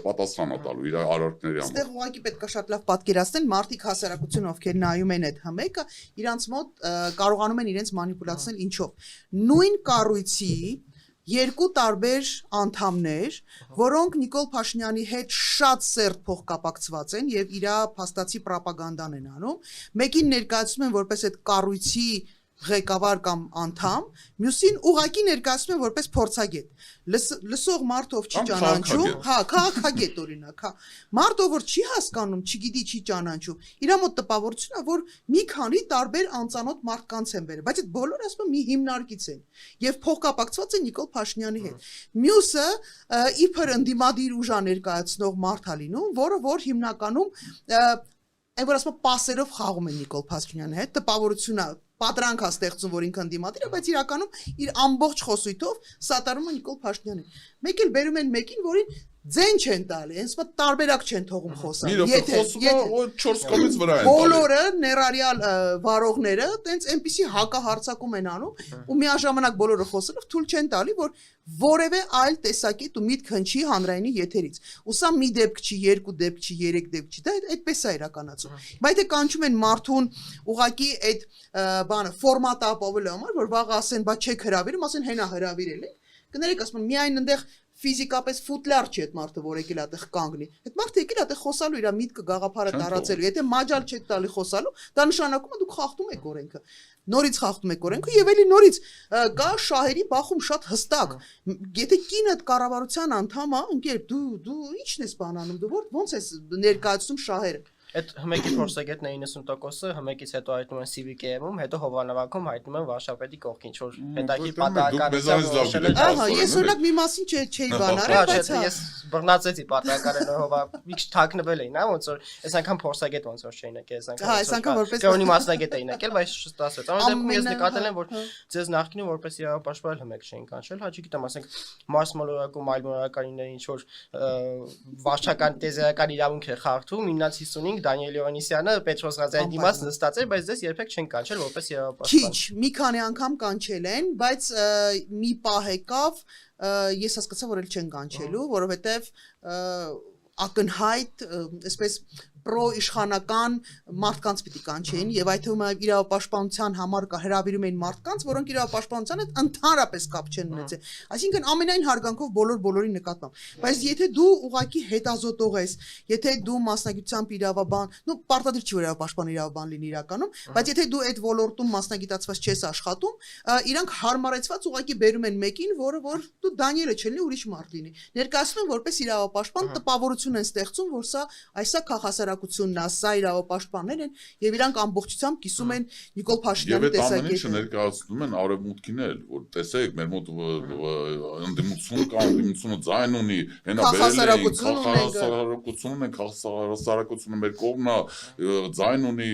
պատասխան է տալու իր արարքների համար։ Այստեղ ուղղակի պետք է շատ լավ պատկերացնել մարդիկ հասարակություն, ովքեր նայում են այդ համեկը, իրանց մոտ կարողանում են իրենց մանիպուլացնել ինչով։ Նույն կառույցի երկու տարբեր անդամներ, որոնք Նիկոլ Փաշինյանի հետ շատ սերտ փոխկապակցված են եւ իր փաստացի ռոպագանդան են անում, մեկին ներկայացնում են որպես այդ կառույցի ղեկավար կամ անդամ, մյուսին ուղակի ներկայացնում են որպես փորձագետ։ Լսող մարդով չի ճանաչում, հա, քաղաքագետ օրինակ, հա։ Մարդով որ չի հասկանում, չգիտի, չի ճանաչում, իր մոտ տպավորությունն է, որ մի քանի տարբեր անծանոթ մարդկանց են բերել, բայց այդ բոլորը ասում մի հիմնարկից են եւ փոխկապակցված են Նիկոլ Փաշինյանի հետ։ Մյուսը իբր ընդդիմադիր ուժ ներկայացնող մարդ է լինում, որը որ հիմնականում այն որ ասում պասերով խաղում են Նիկոլ Փաշինյանի հետ, տպավորությունը պատրանք է ստեղծում, որ ինքը ընդդիմադիր է, բայց իրականում իր ամբողջ խոսույթով սատարում է Նիկոլ Փաշինյանին։ Մեկ էլ բերում են մեկին, որին ձեն չեն տալի, հենց մտ տարբերակ չեն թողում խոսալ։ Եթե 4 կողմից վրա են տալի։ Բոլորը ներառյալ վարողները տենց այնպիսի հակահարցակում են անում ու միաժամանակ բոլորը խոսելով թույլ չեն տալի, որ որևէ այլ տեսակետ ու միտք հնչի հանրայինի եթերից։ Ու սա մի դեպք չի, երկու դեպք չի, երեք դեպք չի, դա այդպես է իրականացում։ Բայց եթե կանչում են մարդուն ուղակի այդ բանը ֆորմատը ապավելու համար, որ վաղ ասեն, բա չեք հրավիրում, ասեն հենա հրավիրել եք։ Կներեք, ասում եմ, միայն այնտեղ ֆիզիկապես ֆուտլար չի այդ մարդը, որ եկել այդտեղ կանգնի։ Այդ մարդը եկել այդտեղ խոսալու, իր միտքը գաղափարը տարածելու։ Եթե մաջալ չեք տալի խոսալու, դա նշանակում է դուք խախտում եք օրենքը։ Նորից խախտում եք օրենքը եւ էլի նորից կա շահերի բախում շատ հստակ։ Եթե կինդ կառավարության անդամ է, ընկեր, դու ի՞նչն ես բանանում, դու ո՞նց ես ներկայացնում շահերը։ Այդ հմեկի փորձագետն է 90%-ը, հմեկից հետո հայտնում են CVK-ում, հետո հովանավակում հայտնում են վարշապետի կողքին, որ հետագի պատահականությամբ ահա, ես օրինակ մի մասին չէի բան արել, բայց ես բռնացեցի պատահականորեն հովա մի քիչ թաքնվել էին, հա, ոնց որ այս անգամ փորձագետ ոնց որ չէին եկել, այս անգամ կրոնի մասնագետ էին եկել, բայց չստացվեց։ Ամեն դեպքում ես նկատել եմ, որ ձեզ նախկինում որպես իրավապաշտպան հմեք չէին կանչել, հա չգիտեմ, ասենք Մարս մոլորակում այլ մոլորակայիններ ինչ որ վարչական տեզերական իրավունք է խախտում 955 Դանիել Հովանեսյանը Պետրոս Ղազարյանի դիմաց նստած էր, բայց դες երբեք չեն կանչել որպես իրավապաշտպան։ Քիչ, մի քանի անգամ կանչել են, բայց մի պահ եկավ, ես հասկացա, որ էլ չեն կանչելու, որովհետև ակնհայտ, այսպես պրո-իշխանական մարդկանց պիտի կանչեին եւ այդ թվում է իրավապաշտպանության համար հրավիրում էին մարդկանց, որոնք իրավապաշտպանության հետ ընդհանրապես կապ չեն ունեցել։ Այսինքն ամենայն հարգանքով բոլորի նկատմամբ։ Բայց եթե դու ուղակի հետազոտող ես, եթե դու մասնագիտությամբ իրավաբան, պարտադիր չի որ իրավապաշտպան իրավաբան լինի իրականում, բայց եթե դու այդ ոլորտում մասնագիտացված չես աշխատում, իրանք հարմարեցված ուղակի բերում են մեկին, որը որ դու Դանիելը չլինի, ուրիշ մարդ լինի։ Ներկայացնում են որպես իրավապաշտպան տպավորություն են ստեղծում, որ այսա քաղաքասարակությունն է, սա իրավապաշտպաններ են եւ իրանք ամբողջությամբ կիսում են Նիկոլ Փաշինյանի տեսակետը։ Եվ այդ ամենը ներկայացնում են արևմուտքին էլ, որ տեսեք, մեր մոտ ընդդիմություն կա, ընդդիմությունը ձայն ունի, հենա քաղաքասարակություն ունեն, քաղաքասարակությունը մեր կողմն է, ձայն ունի,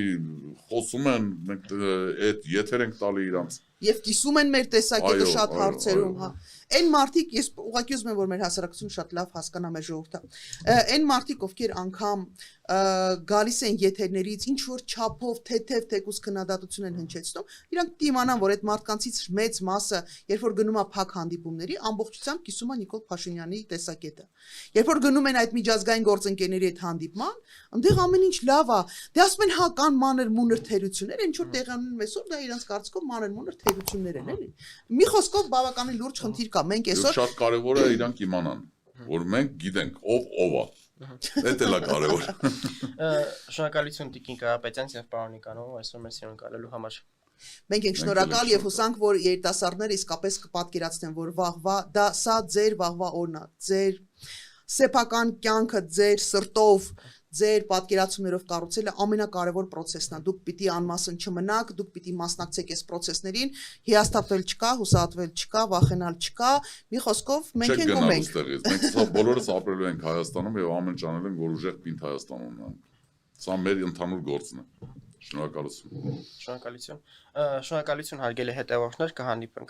խոսում են, մենք այդ եթեր ենք տալի իրանց։ Եվ կիսում են մեր տեսակետը շատ հարցերում, հա։ Այն մարդիկ, ես ուղղակի ուզում եմ որ մեր հասարակությունը շատ լավ հասկանա մեր ժողովուրդը։ Այն մարդիկ, ովքեր անգամ գալիս են եթերներից ինչ որ չափով թեթև թեկուս քննադատություն են հնչեցնում, իրանք դիմանան, որ այդ մարդկանցից մեծ մասը, երբ որ գնում է փակ հանդիպումների, ամբողջությամբ կիսում է Նիկոլ Փաշինյանի տեսակետը։ Երբ որ գնում են այդ միջազգային գործընկերների հետ հանդիպման, այնտեղ ամեն ինչ լավ է։ Դե ասում են հա կան մանր-մունր թերություններ, ինչ որ տեղանում այսօր դա իրանք կարծիքով մանր-մունր թերություններ են, էլի։ Մի խոսքով բավականին լուրջ խնդիր կա։ Մենք այսօր շատ կարևոր է իրանք իմանան, որ մենք գիտենք ով է։ Դա էլ է կարևոր։ Շնորհակալություն Տիկին Կարապետյան եւ պարոն Նիկանov այսօր մեզ սիրուն կալելու համար։ Մենք ենք շնորհակալ եւ հուսանք, որ երիտասարդները իսկապես կպատկերացնեն, որ վաղվա դա սա ձեր վաղվա օրն է, ձեր սեփական կյանքը ձեր սրտով, ձեր պատկերացումներով կառուցելը ամենակարևոր process-ն է։ Դուք պիտի անմասն չմնաք, դուք պիտի մասնակցեք այս process-ներին, հիասթափվել չկա, հուսահատվել չկա, վախենալ չկա։ Մի խոսքով մենք ենք ու մենք։ Մենք բոլորս ապրելու ենք Հայաստանում եւ ամեն ինչ անել ենք, որ ուժեղ պինդ Հայաստանում ունենանք։ Սա մեր ընդհանուր գործն է։ Շնորհակալություն։ Շնորհակալություն։ Շնորհակալություն հարգելի հետևորդներ, կհանդիպենք։